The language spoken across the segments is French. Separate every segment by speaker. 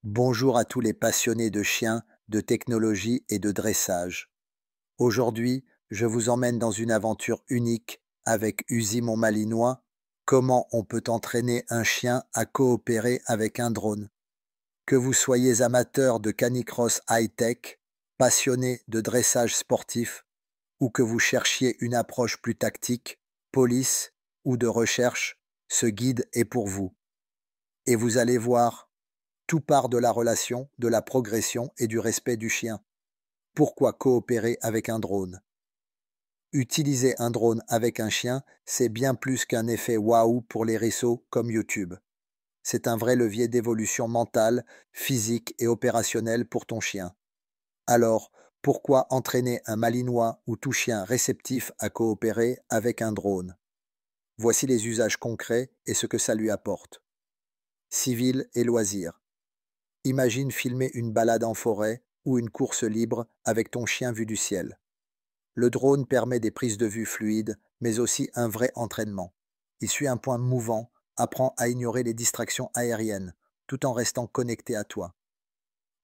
Speaker 1: Bonjour à tous les passionnés de chiens, de technologie et de dressage. Aujourd'hui, je vous emmène dans une aventure unique avec Uzi mon Malinois. Comment on peut entraîner un chien à coopérer avec un drone. Que vous soyez amateur de canicross high-tech, passionné de dressage sportif, ou que vous cherchiez une approche plus tactique, police ou de recherche, ce guide est pour vous. Et vous allez voir, tout part de la relation, de la progression et du respect du chien. Pourquoi coopérer avec un drone? Utiliser un drone avec un chien, c'est bien plus qu'un effet waouh pour les réseaux comme YouTube. C'est un vrai levier d'évolution mentale, physique et opérationnelle pour ton chien. Alors, pourquoi entraîner un malinois ou tout chien réceptif à coopérer avec un drone? Voici les usages concrets et ce que ça lui apporte. Civil et loisirs. Imagine filmer une balade en forêt ou une course libre avec ton chien vu du ciel. Le drone permet des prises de vue fluides, mais aussi un vrai entraînement. Il suit un point mouvant, apprend à ignorer les distractions aériennes, tout en restant connecté à toi.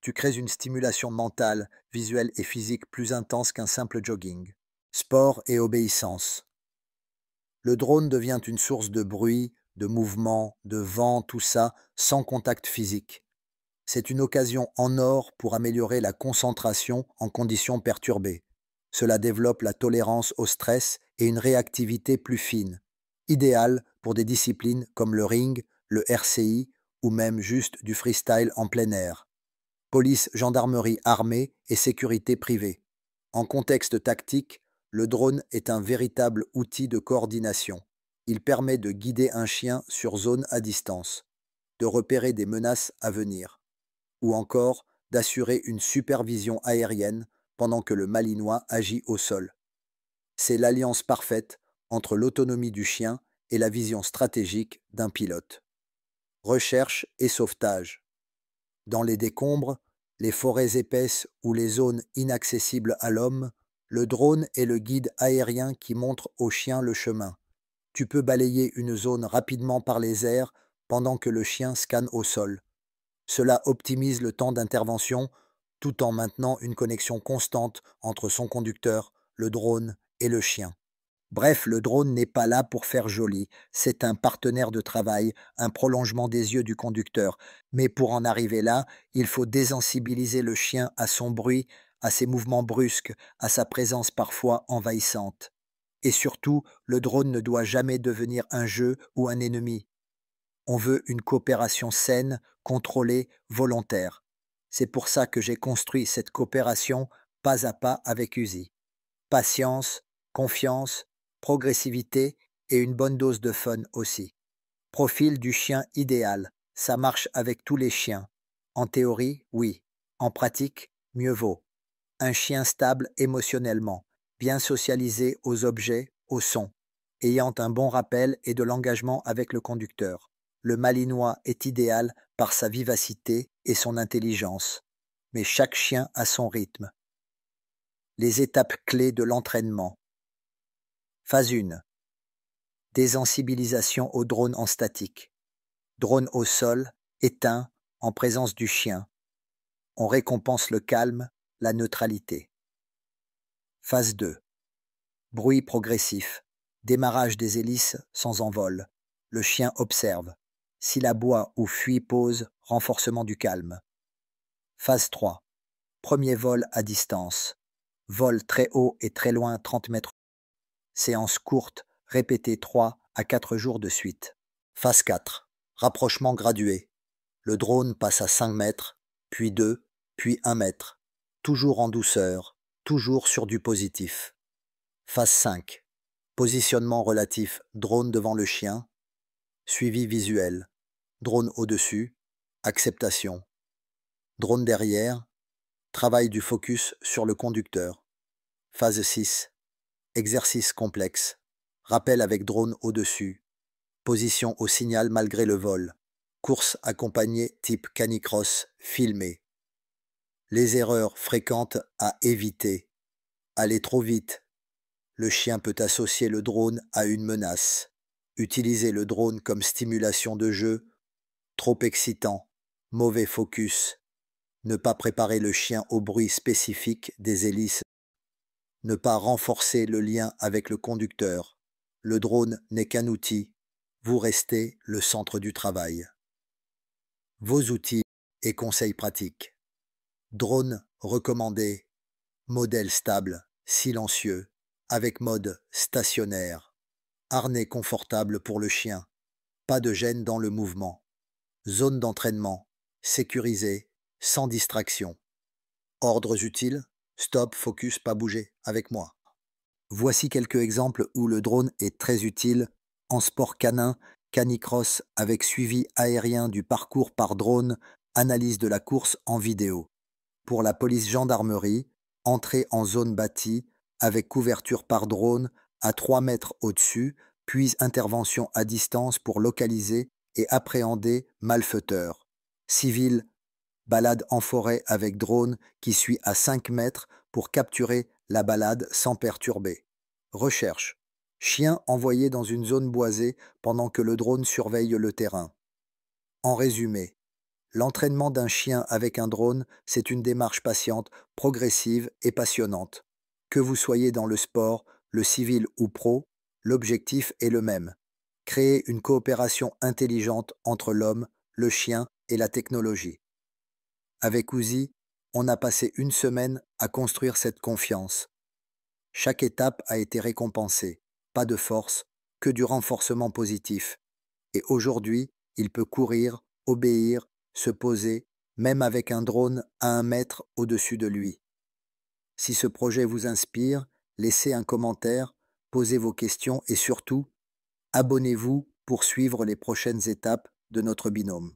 Speaker 1: Tu crées une stimulation mentale, visuelle et physique plus intense qu'un simple jogging. Sport et obéissance. Le drone devient une source de bruit, de mouvement, de vent, tout ça, sans contact physique. C'est une occasion en or pour améliorer la concentration en conditions perturbées. Cela développe la tolérance au stress et une réactivité plus fine, idéale pour des disciplines comme le ring, le RCI ou même juste du freestyle en plein air. Police, gendarmerie armée et sécurité privée. En contexte tactique, le drone est un véritable outil de coordination. Il permet de guider un chien sur zone à distance, de repérer des menaces à venir ou encore d'assurer une supervision aérienne pendant que le malinois agit au sol. C'est l'alliance parfaite entre l'autonomie du chien et la vision stratégique d'un pilote. Recherche et sauvetage. Dans les décombres, les forêts épaisses ou les zones inaccessibles à l'homme, le drone est le guide aérien qui montre au chien le chemin. Tu peux balayer une zone rapidement par les airs pendant que le chien scanne au sol. Cela optimise le temps d'intervention tout en maintenant une connexion constante entre son conducteur, le drone et le chien. Bref, le drone n'est pas là pour faire joli, c'est un partenaire de travail, un prolongement des yeux du conducteur. Mais pour en arriver là, il faut désensibiliser le chien à son bruit, à ses mouvements brusques, à sa présence parfois envahissante. Et surtout, le drone ne doit jamais devenir un jeu ou un ennemi. On veut une coopération saine, contrôlée, volontaire. C'est pour ça que j'ai construit cette coopération pas à pas avec Uzi. Patience, confiance, progressivité et une bonne dose de fun aussi. Profil du chien idéal. Ça marche avec tous les chiens. En théorie, oui. En pratique, mieux vaut. Un chien stable émotionnellement, bien socialisé aux objets, aux sons, ayant un bon rappel et de l'engagement avec le conducteur. Le malinois est idéal par sa vivacité et son intelligence. Mais chaque chien a son rythme. Les étapes clés de l'entraînement. Phase 1. Désensibilisation au drone en statique. Drone au sol, éteint, en présence du chien. On récompense le calme, la neutralité. Phase 2. Bruit progressif. Démarrage des hélices sans envol. Le chien observe. S'il aboie ou fuit, pause, renforcement du calme. Phase 3. Premier vol à distance. Vol très haut et très loin 30 mètres. Séance courte, répétée 3 à 4 jours de suite. Phase 4. Rapprochement gradué. Le drone passe à 5 mètres, puis 2, puis 1 mètre. Toujours en douceur, toujours sur du positif. Phase 5. Positionnement relatif, drone devant le chien. Suivi visuel. Drone au-dessus. Acceptation. Drone derrière. Travail du focus sur le conducteur. Phase 6. Exercice complexe. Rappel avec drone au-dessus. Position au signal malgré le vol. Course accompagnée type canicross, filmée. Les erreurs fréquentes à éviter. Aller trop vite. Le chien peut associer le drone à une menace. Utiliser le drone comme stimulation de jeu. Trop excitant. Mauvais focus. Ne pas préparer le chien au bruit spécifique des hélices. Ne pas renforcer le lien avec le conducteur. Le drone n'est qu'un outil. Vous restez le centre du travail. Vos outils et conseils pratiques. Drone recommandé. Modèle stable, silencieux, avec mode stationnaire. Harnais confortable pour le chien. Pas de gêne dans le mouvement. Zone d'entraînement. Sécurisée, sans distraction. Ordres utiles. Stop, focus, pas bouger, avec moi. Voici quelques exemples où le drone est très utile en sport canin, canicross avec suivi aérien du parcours par drone, analyse de la course en vidéo. Pour la police gendarmerie, entrée en zone bâtie avec couverture par drone à 3 mètres au-dessus, puis intervention à distance pour localiser et appréhender malfaiteurs. Civil, balade en forêt avec drone qui suit à 5 mètres pour capturer la balade sans perturber. Recherche. Chien envoyé dans une zone boisée pendant que le drone surveille le terrain. En résumé, l'entraînement d'un chien avec un drone, c'est une démarche patiente, progressive et passionnante. Que vous soyez dans le sport, le civil ou pro, l'objectif est le même. Créer une coopération intelligente entre l'homme, le chien et la technologie. Avec Uzi, on a passé une semaine à construire cette confiance. Chaque étape a été récompensée, pas de force, que du renforcement positif. Et aujourd'hui, il peut courir, obéir, se poser, même avec un drone à 1 mètre au-dessus de lui. Si ce projet vous inspire, laissez un commentaire, posez vos questions et surtout, abonnez-vous pour suivre les prochaines étapes de notre binôme.